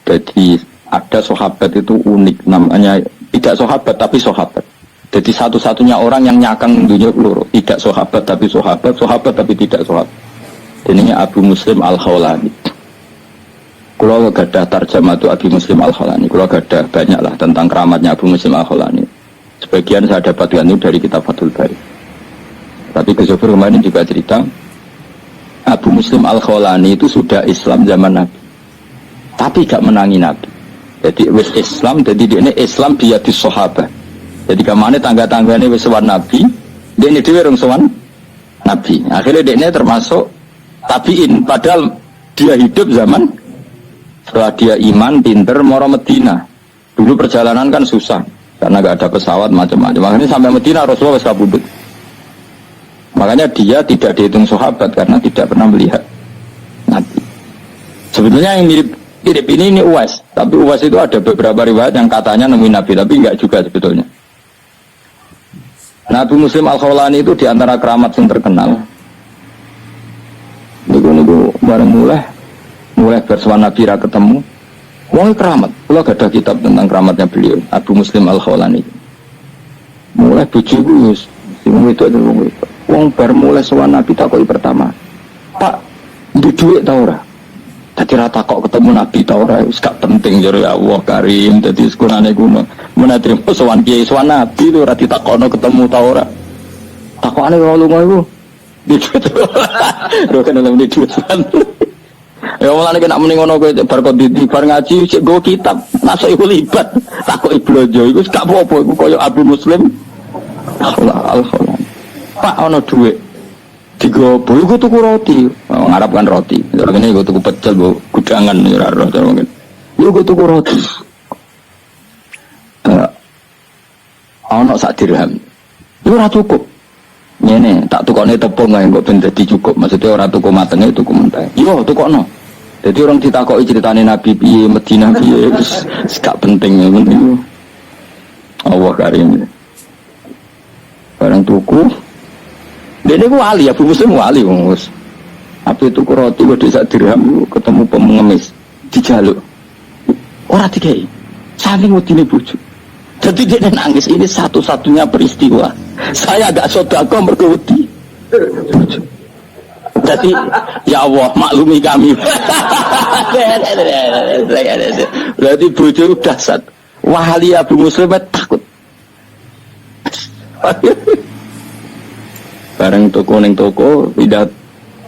Jadi ada sahabat itu unik, namanya tidak sahabat tapi sahabat. Jadi satu-satunya orang yang nyakang dunia peluru, tidak sahabat tapi sahabat, sahabat tapi tidak sahabat. Ini Abu Muslim Al-Khawlani. Kalau gadah tarjamah itu Abu Muslim Al-Khawlani, kalau gadah banyaklah tentang keramatnya Abu Muslim Al-Khawlani. Sebagian saya dapatkan itu dari kitab Fathul Bari. Tapi ke Zofir kemarin juga cerita, Abu Muslim Al-Khawlani itu sudah Islam zaman Nabi, tapi gak menangi Nabi. Jadi wis Islam, jadi dia ini Islam biadis sahabat. Jadi kemana tangga-tangganya wis sowan Nabi, dia ini dia orang sowan Nabi. Akhirnya dia ini termasuk tabiin, padahal dia hidup zaman setelah dia iman, pinter, moro Medina. Dulu perjalanan kan susah karena gak ada pesawat macam-macam. Makanya sampai Medina Rasulullah wis kabudut. Makanya dia tidak dihitung sahabat karena tidak pernah melihat Nabi. Sebetulnya yang mirip ini Uwais, tapi Uwais itu ada beberapa riwayat yang katanya nemuin Nabi, tapi enggak juga sebetulnya. Nabi Muslim Al-Khawlani itu diantara keramat yang terkenal. Niku bareng mulai bersuara Nabi ra ketemu. Wong keramat, kula gadah kitab tentang keramatnya beliau, Abu Muslim Al-Khawlani. Mulai bojoku wis sing itu wong bar mulai sowan Nabi takoki pertama, "Pak, ndek dhuwit ta ora?" Dadi ra takok ketemu Nabi ta ora, wis gak penting jare Allah Karim. Dadi sekurane kuno menatri sowan kiai sowan Nabi ora ditakokno ketemu ta ora. Takokane wong lunga iku. Lho kan dalam duit. Ya mulane nek muni ngono kowe bar kok bar ngaji sik go kitab, masuk iku libat. Takoki blojo iku gak apa-apa iku koyo Abu Muslim Al-Khawlani. Pak ana dhuwit. Digopo iku tuku roti, ngarep kan roti. Ngene iku tuku pecel, Bu, gudangan ora ora mungkin. Iku tuku roti. Ana sak dirham. Iku ora cukup. Ngene, tak tukone tepung ae kok ben dadi cukup. Maksudnya ora tuku matenge, tuku mentah. Yo tukokno. Jadi orang ditakoki ceritane Nabi piye, Madinah piye, wis gak penting ya penting. Allah Karim. Barang tuku dia ku wali, Abu Muslim wali wis. Apa itu roti wedhe sak dirham ketemu pengemis dijaluk. Ora dikai. Saking wedine bojo. Jadi dia nangis, ini satu-satunya peristiwa. Saya agak sedekah mergo wedi. Jadi ya Allah maklumi kami. Berarti bojo dahsyat. Wali Abu Muslim takut. Bareng toko ning toko tidak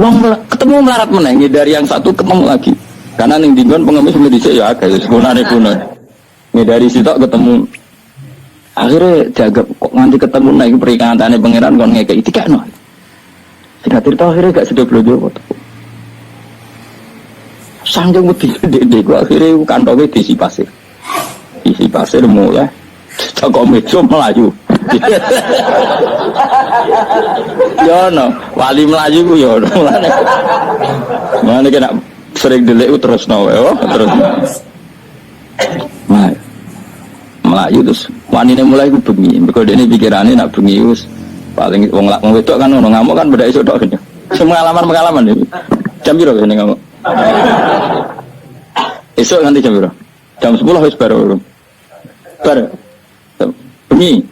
wong ketemu melarat meneh dari yang satu ketemu lagi. Karena ning dinggon pengemis mulai dhisik ya akeh sekunane kuno. Dari sitok ketemu. Akhirnya jaga kok nganti ketemu naik perikatane pangeran kon ngekeki dikakno. Singkat cerita akhirnya gak sedih blojo foto. Sanjung wedi dek ku akhirnya kantonge diisi pasir. Isi pasir mulai toko meja melayu. Ya no, wali melayu ku ya no. Mulane kena sering delik terus no terus. Nah, melayu terus wanine mulai ku bengi. Mergo dene pikirane nak bengi wis paling wong wedok kan ono ngamuk kan beda iso tok. Pengalaman iki. Jam piro kene ngamuk? Esok nanti jam piro? Jam 10 wis baru. Bengi.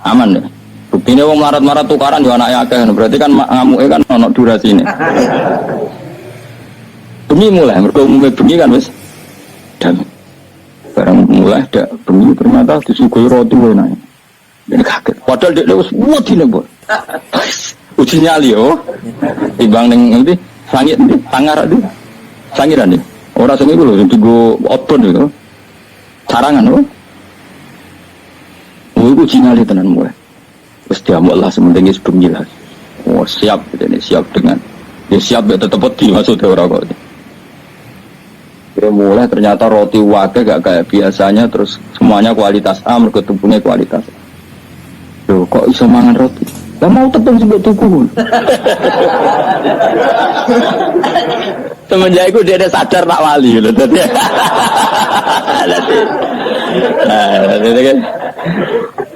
Aman ya. Buktine wong marat-marat tukaran yo anake akeh. Berarti kan ngamuke kan ono durasine. Bengi mulai mergo bengi kan wis. Dan barang mulai dak bengi ternyata disuguhi roti enak. Ini kaget. Padahal dia lewat wedi nih bos. Uji nyali yo. Timbang neng nanti sangit nih, sangar nih, sangiran nih. Orang sini dulu, yang tigo outbound itu, carangan loh. Uji nyali tenan mulai. Terus dia mulah sementingnya sebelum jelas. Oh siap, ini siap dengan. Dia siap ya tetap peti maksudnya orang kok. Dia mulai ternyata roti wakil gak kayak biasanya, terus semuanya kualitas A, mereka tepungnya kualitas A. Loh, kok bisa mangan roti? Lah mau tepung sebut tuku. Semenjak itu dia ada sadar tak wali loh.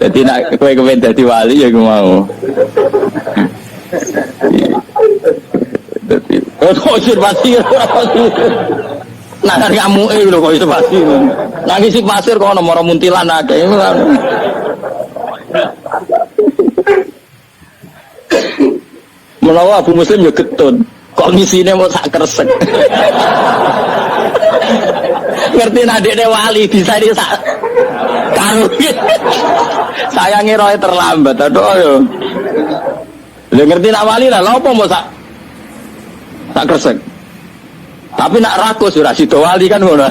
Jadi nak kowe kepen dadi wali ya gue mau. Jadi konfirmasi Nangan ngamuke lho kok iso pasti. Nangis si pasir kok ana mara muntilan akeh. Menawa Abu Muslim ya getun. Kok ngisine mau sak kresek. Ngerti nadekne wali bisa di sak karo. Saya ngira terlambat aduh yo. Lha ngerti nak wali lah lha opo mau sak kresek. Tapi nak rakus ora sida wali kan ngono.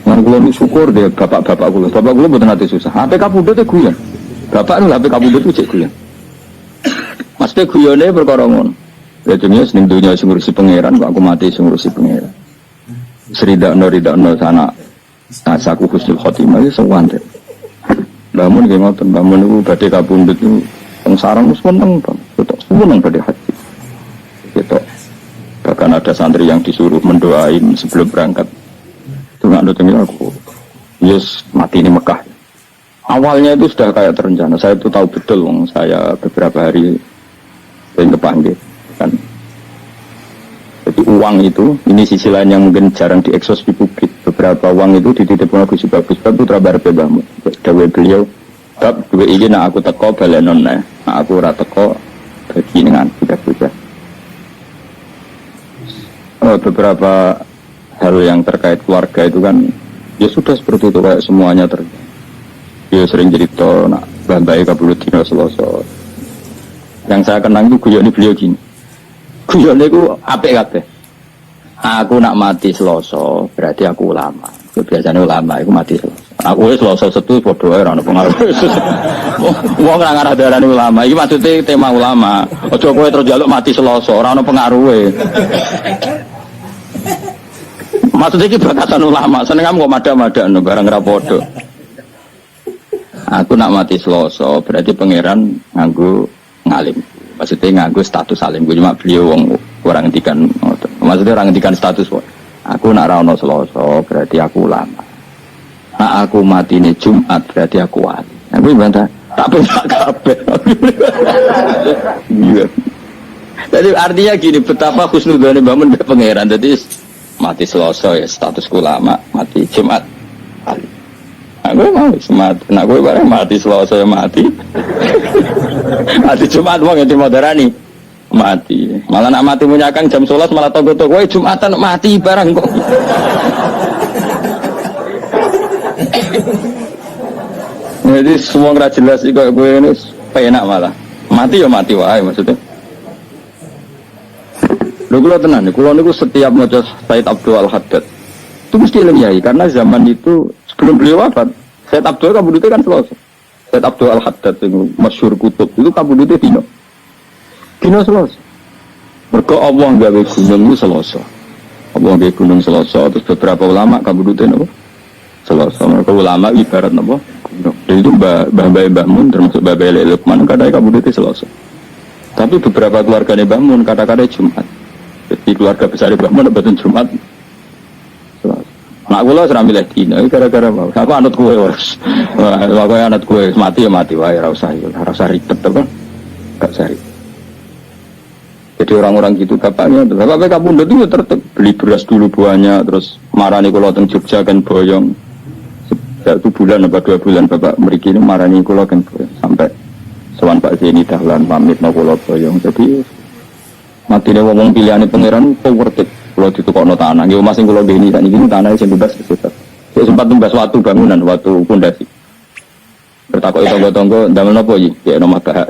Mang kula syukur deh bapak-bapak kula. Bapak kula mboten ate susah. APK pundhut e guyon. Bapak nu APK pundhut ku cek guyon. Maksudnya guyone perkara ngono. Ya dunia sing dunia sing ngurusi pangeran kok aku mati sing ngurusi pangeran. Ridakno sana asaku husnul khotimah ya sewante. Bangun nggih ngoten, bangun niku badhe kapundhut niku teng sareng wis meneng, Bang. Ketok seneng badhe haji. Gitu. Bahkan ada santri yang disuruh mendoain sebelum berangkat. Tunggu tengok aku. Yes, mati di Mekah. Awalnya itu sudah kayak terencana. Saya itu tahu betul, saya beberapa hari sering kepanggil kan. Jadi uang itu, ini sisi lain yang mungkin jarang diekspos di publik. Beberapa uang itu dititipkan Gus Bagus Putra Barbe Bahmu. Dawe beliau, bab dua ini nak aku teko balenon nah aku ora teko bagi dengan budak-budak. Beberapa hal yang terkait keluarga itu kan ya sudah seperti itu kayak semuanya terjadi. Dia sering cerita nak bambai kabulut dino Selasa. Yang saya kenang itu guyone beliau gini. Guyone itu apik kabeh. Aku nak mati Selasa, berarti aku ulama. Biasanya ulama itu mati Selasa. Aku wis Selasa Setu padha ora ono pengaruh. Wong ora ngarah darani ulama. Iki maksudnya tema ulama. Aja kowe terus njaluk mati Selasa, ora ono pengaruhe. Maksudnya ini bakasan ulama, seneng kamu kok mada-mada barang rapodo. Aku nak mati Selasa, berarti pangeran nganggo ngalim. Maksudnya nganggo status alim. Cuma beliau orang ngendikan, maksudnya orang ngendikan status. Aku nak ra ono Selasa, berarti aku ulama. Nak aku mati ini Jumat, berarti aku wali. Aku bantah, tak pernah kabeh. Iya. Jadi artinya gini, betapa husnudzon bangun be pangeran. Jadi mati Selasa ya status ulama, mati Jumat wali. Aku mau mati, nak gue bareng mati Selasa ya mati. Mati Jumat wong yang dimodarani mati. Malah nak mati punya Kang jam 11 malah togo-togo Jumatan mati barang kok. Jadi semua nggak jelas sih kok gue ini penak malah mati ya mati wae maksudnya. Lho kula tenan, kula niku setiap maca Said Abdul Al-Haddad itu mesti liyai karena zaman itu sebelum beliau wafat, Said Abdul kabudute kan Selasa. Said Abdul Al-Haddad yang masyhur kutub itu kabudute dino Selasa. Mergo Allah gawe gunung itu Selasa. Allah gawe gunung Selasa terus beberapa ulama kabudute napa? Selasa. Mergo ulama ibarat napa? Gunung. Jadi itu Mbah Mun termasuk Mbah Lukman kadang kabudute Selasa. Tapi beberapa keluargane Mbah Mun kata-kata Jumat. Jadi keluarga besar Mbah Mun betul Jumat. Nak kula ora milih dina gara-gara mau. Aku anut kowe wis. Wah, kowe anut kowe mati ya mati wae ora usah ribet to kan. Gak sari. Jadi orang-orang gitu bapaknya, bapak kapundhut itu tertib beli beras dulu buahnya terus marani kula teng Jogja kan boyong. Satu bulan apa 2 bulan bapak mriki ini marani kula kan boyong sampai sowan Pak Zeni dahlan pamit nang kula boyong. Jadi matine wong pilihane pangeran power tip. Kalau ditukokno tanah, nggih omah sing kula ngene sak niki tanah sing bebas sekitar. Saya sempat tumbas watu bangunan, watu pondasi. Bertakok tangga-tangga ndamel napa iki? Ya nomah bahak.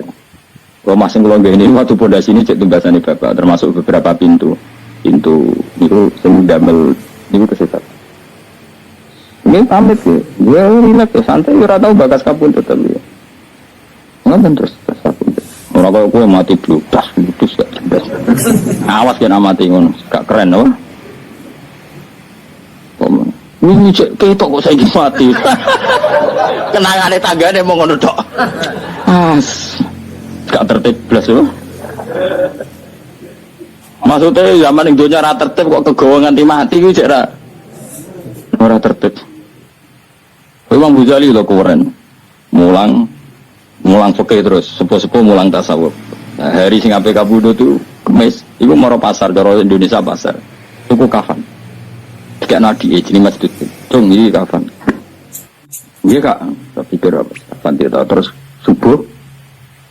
Omah sing kula ngene watu pondasi ini cek tumbasane Bapak, termasuk beberapa pintu. Pintu niku sing ndamel niku kesetat. Nggih pamit ya. Ya rileks santai ora tau bakas kapundhut tapi. Ngoten terus kapundhut. Ora kaya kowe mati blutas ya. Awas kena mati ngono, gak keren apa? Ini cek ketok kok saiki mati. Kenangane tanggane mau ngono tok. Gak tertib blas yo. Maksudnya zaman ning donya ra tertib kok kegawa nganti mati ku cek ora tertib. Imam Ghazali lho keren. Mulang fikih terus, sepuh-sepuh mulang tasawuf. Nah, hari sing ape kabudut itu Kemis Iku moro pasar, cara Indonesia pasar. Tuku kafan. Kayak nadi jadi masjid. Cung iki kafan. Iya kak, tapi pikir apa? Kafan dia terus subuh.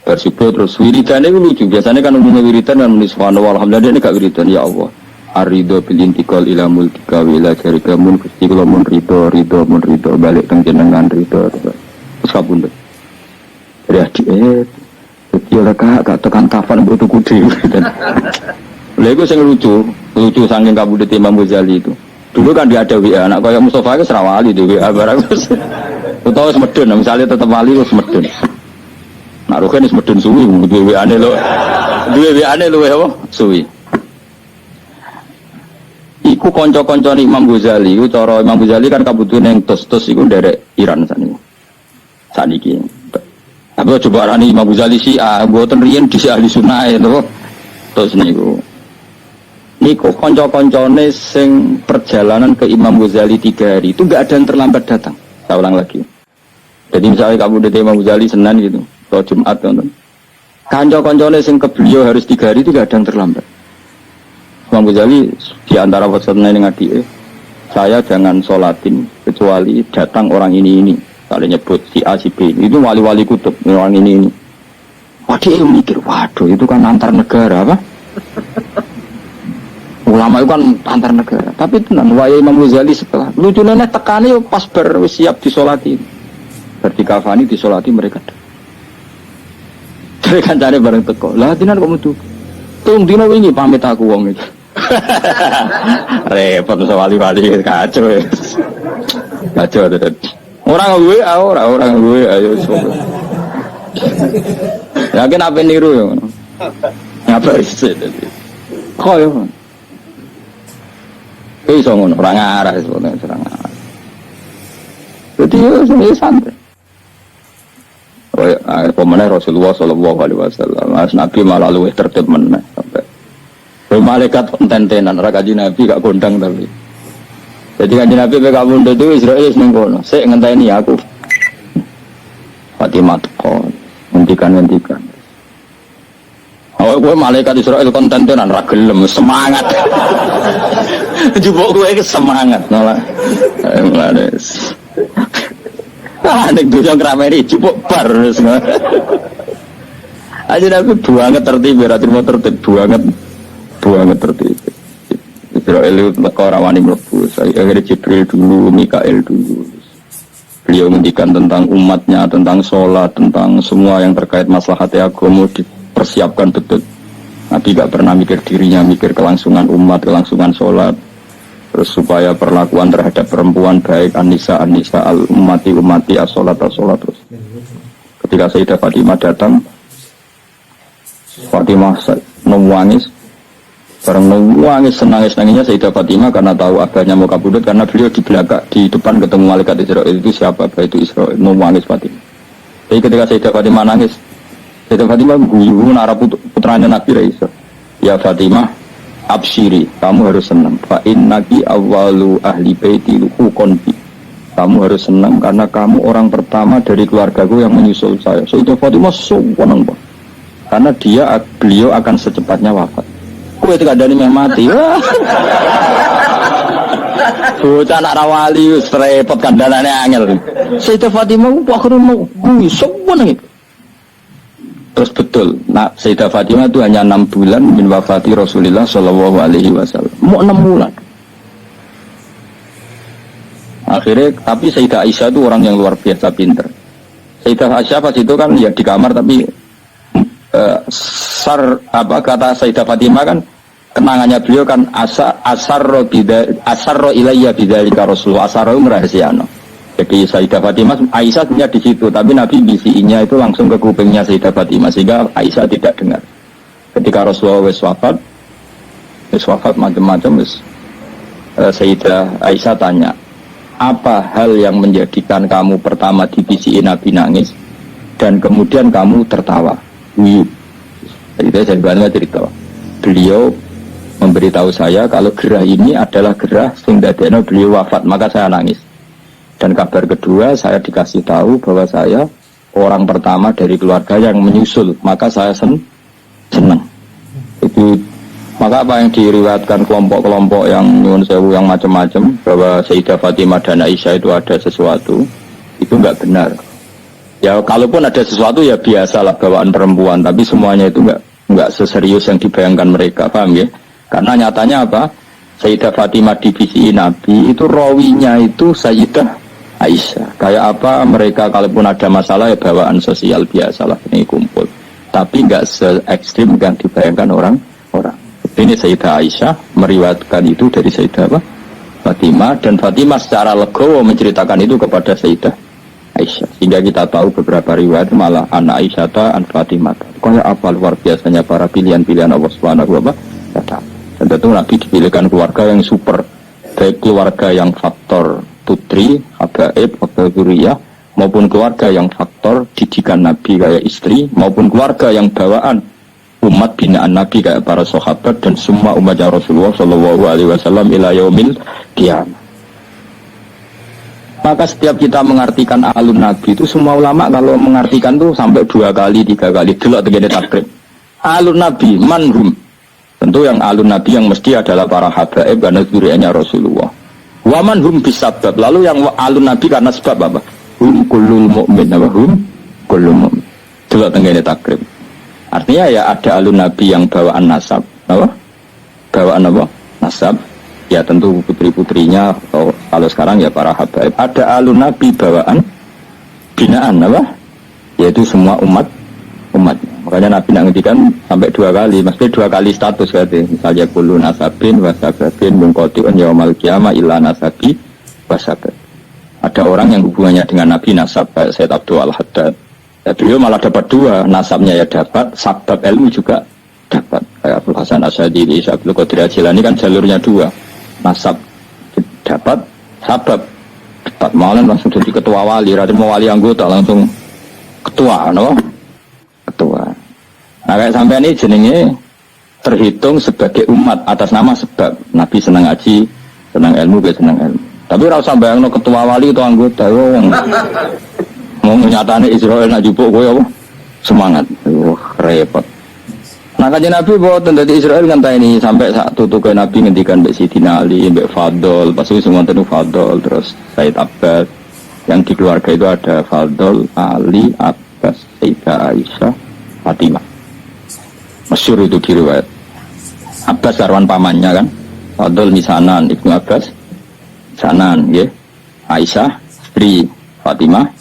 Bersubuh terus wiridannya itu lucu. Biasanya kan umumnya wiridan kan menulis subhanallah alhamdulillah ini gak wiridan ya Allah. Arido bil intikal ila multika wa ila syarika mun gusti kula mun rido balik teng jenengan rido terus kabundut. Dari adik jadi oleh gak tekan kafan butuh kudu. Lha iku sing lucu saking kabundut Imam Ghazali itu. Dulu kan dia ada WA anak kaya Mustafa itu serawali di WA barang. Utawa semedun misalnya tetep wali wis medun. Nak roken wis medun suwi duwe WA-ne lho. Duwe WA-ne luwe apa? Suwi. Iku kanca-kancane Imam Ghazali, iku cara Imam Ghazali kan kabudune ning tos-tos iku nderek Iran saniki. Tapi coba arani Imam Ghazali mboten riyen dhisik ahli sunah to. Terus niku kanca-kancane sing perjalanan ke Imam Ghazali 3 hari itu enggak ada yang terlambat datang. Saya ulang lagi. Jadi misalnya kamu di Imam Ghazali Senin gitu, atau Jumat nonton. Kanca-kancane sing ke beliau harus 3 hari itu enggak ada yang terlambat. Imam Ghazali di antara pesannya dengan dia, saya jangan sholatin kecuali datang orang ini. Kalau nyebut si A, si B, itu wali-wali kutub, orang ini. Waduh, mikir, waduh, itu kan antar negara, apa? Ulama itu kan antar negara. Tapi tenang, wahai Imam Ghazali setelah lucunya tekannya pas bersiap disolati. Berarti kafani disolati mereka. Mereka cari bareng teko. Lah, dinan kamu tuh. Tung dino ini pamit aku wong itu. Repot wali-wali kacau ya. Kacau tuh. Orang gue ayo coba. Yakin apa niru ya? Apa sih tadi? Kok ya? Iso ngono ora ngarah sebetulnya serang arah. Jadi ya santai. Oh ya, pemenang Rasulullah Sallallahu Alaihi Wasallam, Mas Nabi malah luwih tertib meneh sampai. Malaikat konten-tenan, rakaji Nabi gak gondang tapi. Jadi kan Nabi PK Bunda itu Israel ning kono. Sik ngenteni aku. Fatimah teko, ngendikan. Oh, gue malaikat Israel konten-tenan ra gelem semangat. Jupuk gue semangat nolak. Manis. Nek dosa ngrameni jupuk bar wis. Aja Nabi banget tertib, ra terima tertib banget tertib. Israel itu orang wani mlebu. Akhirnya Jibril dulu, Mikael dulu. Beliau menghentikan tentang umatnya, tentang sholat, tentang semua yang terkait maslahat agama dipersiapkan betul. Nabi gak pernah mikir dirinya, mikir kelangsungan umat, kelangsungan sholat. Terus supaya perlakuan terhadap perempuan baik, Anisa al-umati as-sholat terus. Ketika Sayyidah Fatimah datang, Fatimah nangis. Barang nangis senangis-nangisnya Sayyidah Fatimah karena tahu abahnya mau kabudut, karena beliau di belakang di depan ketemu malaikat Israel itu siapa, abah itu Israel, nangis Fatimah. Jadi ketika Sayyidah Fatimah nangis, Sayyidah Fatimah guyu nara putranya Nabi Raisa. Ya Fatimah, absyiri, kamu harus senang. Fa innaki awwalu ahli baiti luqonbi. Kamu harus senang karena kamu orang pertama dari keluargaku yang menyusul saya. Sayyidah Fatimah senang banget. Karena beliau akan secepatnya wafat. Kue itu kadang ini mati. Bocah anak rawali repot kandanane angel. Sayyidah Fatimah akhirnya mau semua nangis. Terus betul, nah Sayyidah Fatimah itu hanya 6 bulan min wafati Rasulullah Shallallahu Alaihi Wasallam. Mau 6 bulan. Akhirnya, tapi Sayyidah Aisyah itu orang yang luar biasa pinter. Sayyidah Aisyah pas itu kan ya di kamar tapi kata Sayyidah Fatimah kan kenangannya beliau kan asarro ilayya bidzalika Rasulullah, asarro merahasiano. Jadi Sayyidah Fatimah Aisyah punya di situ, tapi Nabi bisinya itu langsung ke kupingnya Sayyidah Fatimah sehingga Aisyah tidak dengar. Ketika Rasulullah wafat macam-macam Sayyidah Aisyah tanya, apa hal yang menjadikan kamu pertama dibisiin Nabi nangis dan kemudian kamu tertawa? Jadi saya cerita, beliau memberitahu saya kalau gerah ini adalah gerah sehingga beliau wafat, maka saya nangis. Dan kabar kedua saya dikasih tahu bahwa saya orang pertama dari keluarga yang menyusul, maka saya senang. Itu Maka apa yang diriwayatkan kelompok-kelompok yang nyuwun sewu yang macam-macam bahwa Sayyidah Fatimah dan Aisyah itu ada sesuatu, itu enggak benar. Ya kalaupun ada sesuatu ya biasalah bawaan perempuan, tapi semuanya itu enggak seserius yang dibayangkan mereka, paham ya? Karena nyatanya apa? Sayyidah Fatimah divisi Nabi itu rawinya itu Sayyidah Aisyah. Kayak apa mereka kalaupun ada masalah ya bawaan sosial biasalah ini kumpul. Tapi enggak se-ekstrim yang dibayangkan orang-orang. Ini Sayyidah Aisyah meriwayatkan itu dari Sayyidah Fatimah, dan Fatimah secara legowo menceritakan itu kepada Sayyidah Aisyah. Sehingga kita tahu beberapa riwayat malah anak Aisyah an Fatimah. Kayak apa luar biasanya para pilihan-pilihan Allah Subhanahu wa taala. Dan tentu Nabi dipilihkan keluarga yang super, baik keluarga yang faktor putri, habaib, atau zuriyah, maupun keluarga yang faktor didikan Nabi kayak istri, maupun keluarga yang bawaan umat binaan Nabi kayak para sahabat dan semua umatnya Rasulullah Shallallahu Alaihi Wasallam ila yaumil qiyamah. Maka setiap kita mengartikan alun Nabi itu semua ulama kalau mengartikan tuh sampai 2 kali 3 kali delok tegene takrib. Alun Nabi manhum. Tentu yang alun Nabi yang mesti adalah para habaib karena zuriyahnya Rasulullah. Wa manhum bisabab. Lalu yang alun Nabi karena sebab apa? Hum kullul mu'min wa hum kullul mu'min. Delok tegene takrib. Artinya ya ada alun Nabi yang bawaan nasab, apa? Bawaan apa? Nasab. Ya tentu putri-putrinya atau kalau sekarang ya para habaib. Ada alun Nabi bawaan binaan, apa? Yaitu semua umat. Makanya Nabi ngendikan sampai 2 kali, mesti 2 kali status berarti. Misalnya kullu nasabin wasababin mungkotiun yaumal qiyamah illa nasabi wasabab. Ada orang yang hubungannya dengan Nabi nasab kayak Sayyid Abdul Al-Haddad. Ya, beliau malah dapat 2, nasabnya ya dapat, sabab ilmu juga dapat. Kayak Abdul Hasan Asyadili, Abdul Qadir Jilani kan jalurnya 2, nasab dapat, sabab dapat. Malah langsung jadi ketua wali, radin mau wali anggota langsung ketua, no? Ketua. Nah kayak sampai ini jenenge terhitung sebagai umat atas nama sebab. Nabi senang ngaji, senang ilmu, senang ilmu. Tapi rasa bayangno ketua wali itu anggota, mau nyatane Israel nak jupuk kowe apa? Semangat. Repot. Nah kanjeng Nabi boten dadi Israel ngenteni sampai sak tutuke Nabi ngendikan mbek Sidina Ali, mbek Fadl, pas itu semua tenu Fadl, terus Said Abbas. Yang di keluarga itu ada Fadl, Ali, Abbas, Sayyidah Aisyah, Fatimah. Masyhur itu diriwayat. Abbas sarwan pamannya kan. Fadl misanan Ibnu Abbas. Misanan nggih. Aisyah istri Fatimah.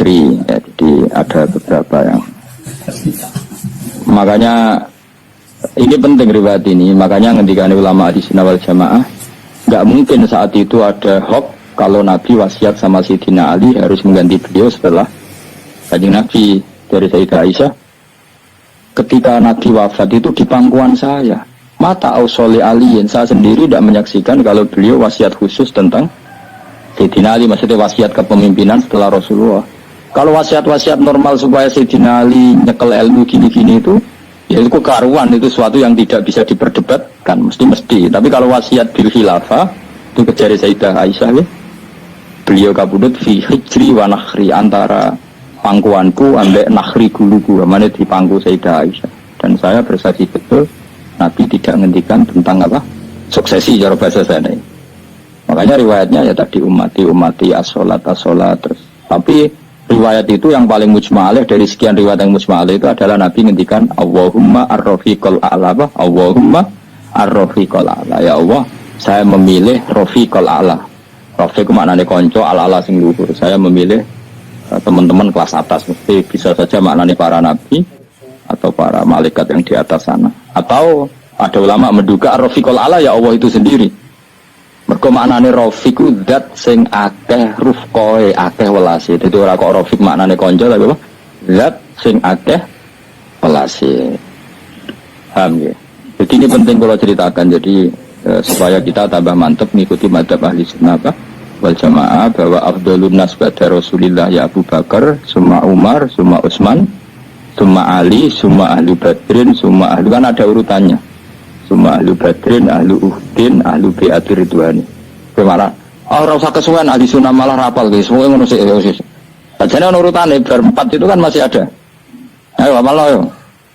Ya, jadi ada beberapa yang makanya ini penting riwayat ini, makanya ngendikan ulama di Sunnah wal Jamaah nggak mungkin saat itu ada hoax kalau Nabi wasiat sama Sayyidina Ali harus mengganti beliau setelah Kanjeng Nabi. Dari Sayyidah Aisyah, ketika Nabi wafat itu di pangkuan saya, mata ausoli aliin, saya sendiri tidak menyaksikan kalau beliau wasiat khusus tentang Sayyidina Ali, maksudnya wasiat kepemimpinan setelah Rasulullah. Kalau wasiat-wasiat normal supaya Sayyidina Ali nyekel ilmu gini-gini itu, ya itu karuan, itu sesuatu yang tidak bisa diperdebatkan, mesti. Tapi kalau wasiat bil khilafah, itu kejari Sayyidah Aisyah, ya. Beliau kabudut fi hijri wa nakhri, antara pangkuanku ambek nakhri guluku, mana di pangku Sayyidah Aisyah. Dan saya bersaksi betul, Nabi tidak menghentikan tentang apa? Suksesi cara bahasa saya ini. Makanya riwayatnya ya tadi umati as-sholat terus. Tapi riwayat itu yang paling mujma'alih dari sekian riwayat yang mujma'alih itu adalah Nabi ngendikan Allahumma ar-rafiqal a'la, Allahumma ar-rafiqal a'la. Ya Allah, saya memilih rafiqal a'la. Rafiq maknanya konco, al-a'la sing luhur. Saya memilih teman-teman kelas atas, mesti bisa saja maknanya para nabi atau para malaikat yang di atas sana. Atau ada ulama menduga ar-rafiqal a'la ya Allah itu sendiri. Mergo maknane rafiqu zat sing akeh rufqoe, akeh welase. Dadi ora kok rafiq maknane kanca tapi apa? Zat sing akeh welase. Paham ya? Jadi ini penting kalau ceritakan, jadi supaya kita tambah mantap mengikuti madzhab ahli sunnah wal jamaah bahwa afdhalun nas ba'da Rasulillah ya Abu Bakar, summa Umar, summa Utsman, summa Ali, summa ahli Badrin, summa ahli, kan ada urutannya. Summa ahlu Badrin, ahlu Uhdin, ahlu Bi'atir Ridwani. Bagaimana? Ora usah kesuwen ahli sunnah malah rapal guys. Semua ngono sik. Sajane urutane bar 4 itu kan masih ada. Ayo apal yo.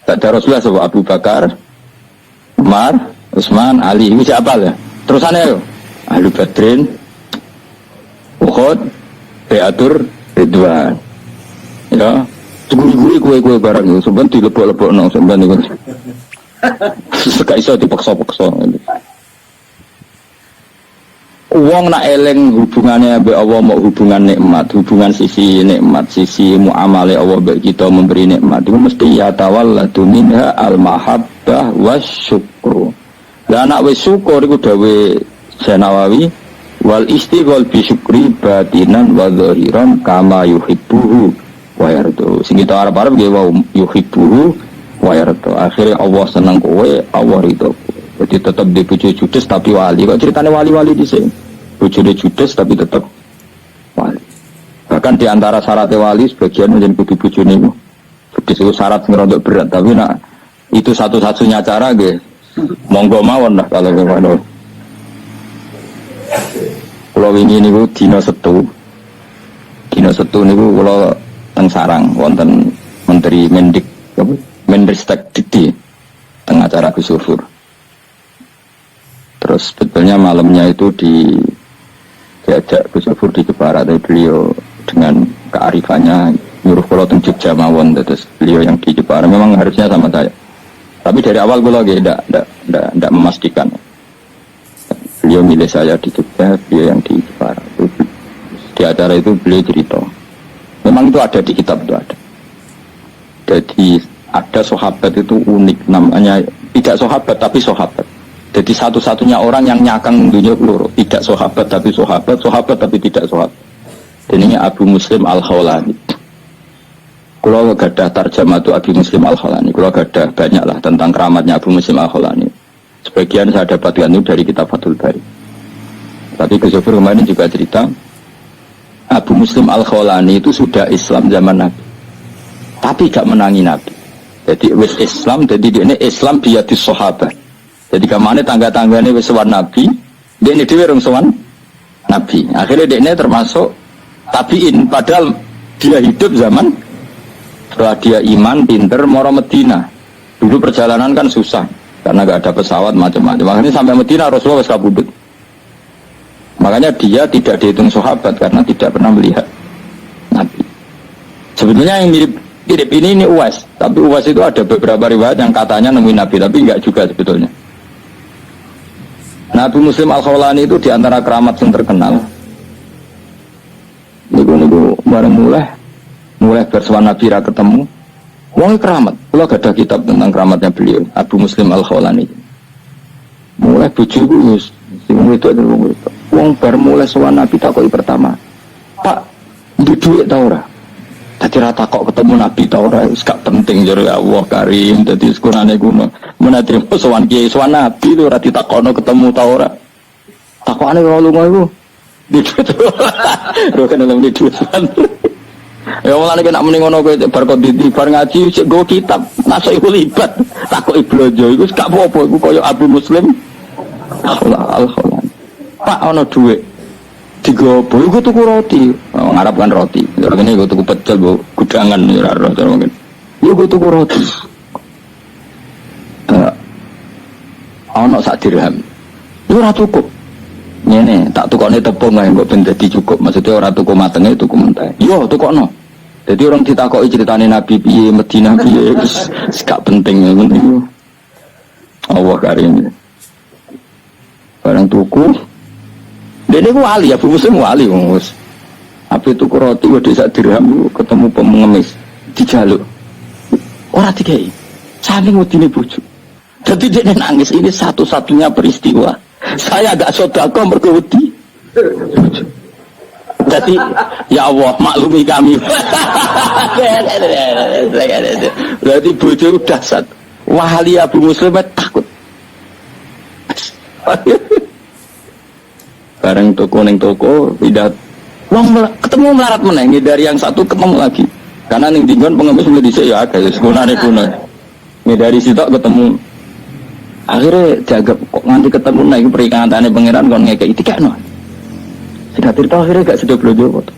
Ba'da Rasulullah sapa Abu Bakar, Umar, Utsman, Ali, ini siapa ya? Terusannya yo. Ahlu Badrin, Uhud, Beatur, Ridwan. Ya, kue barang itu sebenarnya dilebok-lebok nong sebenarnya itu. Sekak iso dipaksa-paksa. Uang nak eleng hubungannya be Allah mau hubungan nikmat, hubungan sisi nikmat, sisi muamale Allah be kita memberi nikmat. Itu mesti ya tawalladu minha al-mahabbah wasyukru. Lah anak wis syukur iku dawe Nawawi wal istighol bi syukri batinan wa dhahiran kama yuhibbuhu wa yardu. Sing kita arep-arep nggih wa yuhibbuhu wa yardu. Akhire Allah seneng kowe, Allah ridho. Jadi tetap di bojo judes tapi wali. Kok ceritanya wali-wali di sini? Bojone judes tapi tetap wali. Bahkan di antara syarat wali sebagian menjadi kudu bojone itu. Judes itu syarat ngerontok berat tapi nak itu satu-satunya cara nggih. Monggo mawon lah kalau ngono. Kalau wingi niku dina Setu. Dina Setu niku kula teng sarang wonten Menteri Mendik apa? Menristek Dikti teng acara Gus Sufur. Terus sebetulnya malamnya itu diajak Gus Sufur di Jepara, tapi beliau dengan kearifannya nyuruh kalau teng Jogja mawon, terus beliau yang di Jepara memang harusnya sama saya. Tapi dari awal gue lagi tidak memastikan. Beliau milih saya di Jogja, beliau yang di Jepara. Di acara itu beliau cerita. Memang itu ada di kitab itu ada. Jadi ada sahabat itu unik namanya, tidak sahabat tapi sahabat. Jadi satu-satunya orang yang nyakang dunia peluru, tidak sahabat tapi sahabat, sahabat tapi tidak sahabat. Ini Abu Muslim Al-Khawlani. Kalau gadah tarjamah itu Abu Muslim Al-Khawlani, kalau gadah banyaklah tentang keramatnya Abu Muslim Al-Khawlani. Sebagian saya dapatkan itu dari kitab Fathul Bari. Tapi Gus Sufur kemarin juga cerita, Abu Muslim Al-Khawlani itu sudah Islam zaman Nabi, tapi gak menangi Nabi. Jadi wis Islam, jadi dia Islam biadis sahabat. Jadi kemana tangga-tangganya wis sowan Nabi, dia ini dhewe rong sowan Nabi. Akhirnya dia ini termasuk tabiin, padahal dia hidup zaman setelah dia iman, pinter, moro Medina. Dulu perjalanan kan susah karena gak ada pesawat macam-macam. Makanya sampai Medina Rasulullah wis kabudut. Makanya dia tidak dihitung sahabat karena tidak pernah melihat Nabi. Sebetulnya yang mirip ini Uwais, tapi Uwais itu ada beberapa riwayat yang katanya nemuin Nabi, tapi enggak juga sebetulnya. Nabi Muslim Al-Khawlani itu diantara keramat yang terkenal. Niku bareng mulai bersuara Nabi ra ketemu. Wong keramat. Kalau gak ada kitab tentang keramatnya beliau, Abu Muslim Al-Khawlani. Mulai bojoku wis sing wedok itu wong bar mulai sowan Nabi takoki pertama. Pak, ndek dhuwit ta ora? Dadi ra takok ketemu Nabi ta ora, wis gak penting jare Allah Karim. Dadi sekurane kuno menatri sowan kiai sowan Nabi lho ora ditakokno ketemu ta ora. Takokane karo lunga iku. Lho kan nang di dhuwit. Ya mulane nek muni ngono kowe bar kok bar ngaji sik nggo kitab, masuk iku libat. Takoki blojo iku gak apa-apa iku koyo Abu Muslim Al-Khawlani. Pak ana dhuwit. Digopo iku tuku roti. Ngarep kan roti. Ngene iku tuku pecel mbok gudangan ora ora mungkin. Iku tuku roti. Ana sak dirham. Iku ora cukup. Ngene, tak tukokne tepung ae mbok ben dadi cukup. Maksudnya ora tuku matenge tuku mentah. Yo tukokno. Jadi orang ditakoki ceritane Nabi piye, Madinah piye, wis gak penting ngono iku. Allah Karim. Barang tuku. Dene ku wali, Abu Muslim wali wis. Ape tuku roti wedhe sak dirham ketemu pengemis dijaluk. Ora dikai. Saking wedine bojo. Dadi dene nangis, ini satu-satunya peristiwa. Saya agak sedekah mergo wedi. Jadi ya Allah maklumi kami. Berarti bojo udah sat. Wali Abu Muslim takut. Bareng toko ning toko pindah. Wong ketemu melarat meneh dari yang satu ketemu lagi. Karena ning dinggon pengemis mulai dhisik ya agak sekunane kuno. Dari situ ketemu. Akhirnya jaga kok nganti ketemu naik perikatane pangeran kon ngekeki dikakno. Tidak cerita akhirnya gak sudah belajar waktu.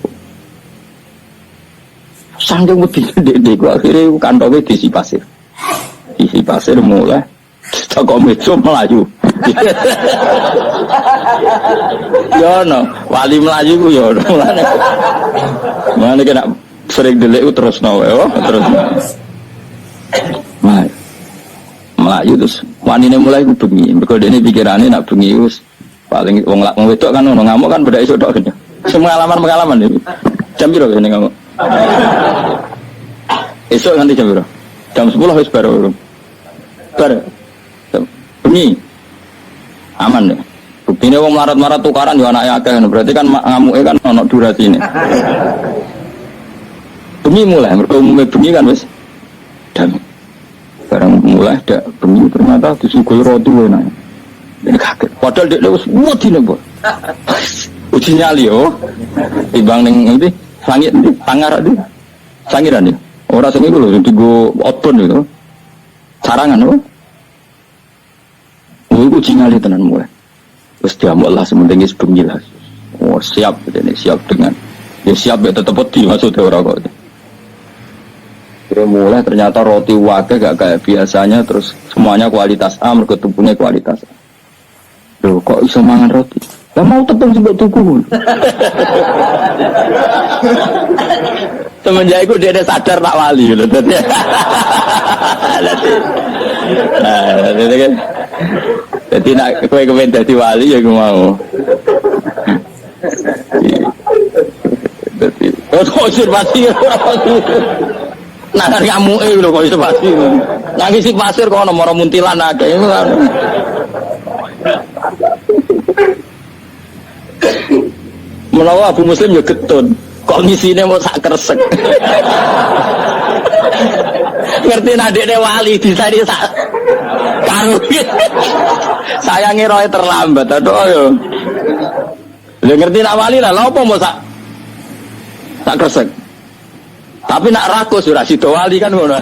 Sangking wedi dek-dek akhirnya kantongnya diisi pasir mulai Toko meja melayu. Ya no, wali melayu ku ya ono. Mulane kena sering delik terus no, terus. Melayu terus wanine mulai ku bengi. Mergo dene pikirane nak bengi wis paling wong wedok kan ono ngamuk kan beda iso tok gede. Pengalaman iki. Jam piro kene ngamuk? Esok nanti jam piro? Jam 10 wis baru. Bengi. Aman deh. Buktine wong marat-marat tukaran yo anake akeh, berarti kan ngamuke kan ono durasine. Bengi mulai, mergo umume bengi kan wis damai. Barang mulai dak bengi ternyata disuguhi roti enak. Ini kaget. Padahal dia wis wedi nek, Bos. Uji nyali yo. Timbang ning ngendi? Langit ndi? Tangar ndi? Sangiran iki. Ora sing iku lho digo outbound itu. Sarangan lho. Uji nyali tenan mulai. Wis diamuk lah sementing wis bengi lah. Oh, siap ini siap dengan. Ya siap ya tetep wedi maksudnya ora kok. Kira mulai ternyata roti wake gak kayak biasanya, terus semuanya kualitas A, mergo tepungnya kualitas A. Loh kok bisa mangan roti? Lah mau tepung sebut tuku. Semenjak itu dia sadar tak wali lho. Jadi nak kowe kepen dadi wali ya aku mau. Dadi kok observasi. Nah kamu lho kok observasi. Nangis sik pasir kok ono moro muntilan akeh. Menawa Abu Muslim ya getun. Kok ngisine mau sak kresek. Ngerti nadekne wali disani sak karo. Sayange roe terlambat aduh yo. Lha ngerti nak wali lah lha opo mau sak kresek. Tapi nak rakus ora sida wali kan ngono.